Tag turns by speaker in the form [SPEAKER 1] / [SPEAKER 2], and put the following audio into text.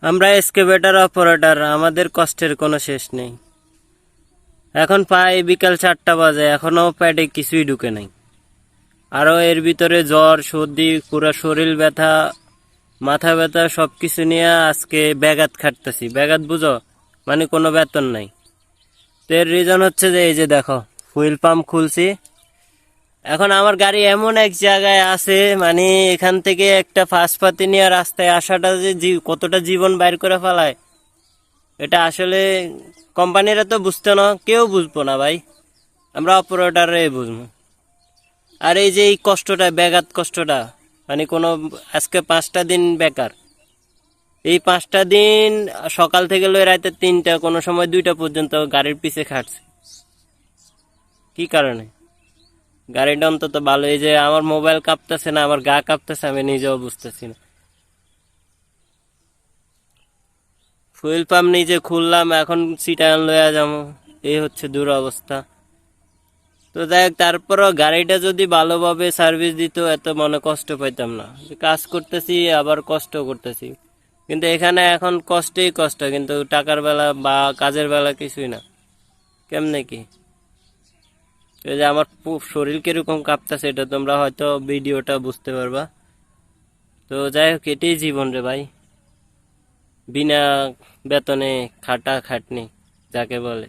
[SPEAKER 1] আমরা excavator operator, আমাদের কষ্টের কোনো শেষ নেই। এখন প্রায় বিকাল 4টা বাজে, এখনো পেটে কিছুই ঢুকে নাই। আরো এর ভিতরে জ্বর, সর্দি, পুরো শরীর ব্যথা, মাথা ব্যথা সবকিছু নিয়ে আজকে ব্যাঘাত খাটতেছি। ব্যাঘাত বুঝো, মানে কোনো বেতন নাই। তো এর রিজন হচ্ছে যে এই যে দেখো, ফুয়েল পাম্প খুলছি। এখন আমার গাড়ি এমন এক জায়গায় আছে, মানে এখান থেকে একটা ফাঁসপাতি নিয়ে রাস্তায় আসাটা যে কতটা জীবন বাইর করে ফেলায়, এটা আসলে কোম্পানিরা তো বুঝতো না, কেউ বুঝবো না ভাই, আমরা অপারেটরে বুঝবো। আর এই যে এই কষ্টটা, ব্যাঘাত কষ্টটা, মানে কোনো আজকে 5টা দিন বেকার। এই 5টা দিন সকাল থেকে লয়ে রাতে 3টা, কোনো সময় 2টা পর্যন্ত গাড়ির পিছে খাটছে। কি কারণে? গাড়িটা অন্তত ভালো। এই যে আমার মোবাইল কাঁপতেছে না, আমার গা কাঁপতেছে, আমি নিজেও বুঝতেছি না। ফুয়েল পাম্প নিজে খুললাম, এখন সিটাগান লইয়া যাবো, এই হচ্ছে দুরবস্থা। তো দেখ, তারপরও গাড়িটা যদি ভালোভাবে সার্ভিস দিত, এত মনে কষ্ট পাইতাম না। কাজ করতেছি আবার কষ্ট করতেছি, কিন্তু এখানে এখন কষ্টই কষ্ট, কিন্তু টাকার বেলা বা কাজের বেলা কিছুই না। কেমনে কি? এই যে আমার শরীর কিরকম কাঁপতেছে, এটা তোমরা হয়তো ভিডিওটা বুঝতে পারবা। তো যাই হোক, এটাই জীবন রে ভাই, বিনা বেতনে খাটা খাটনি যাকে বলে।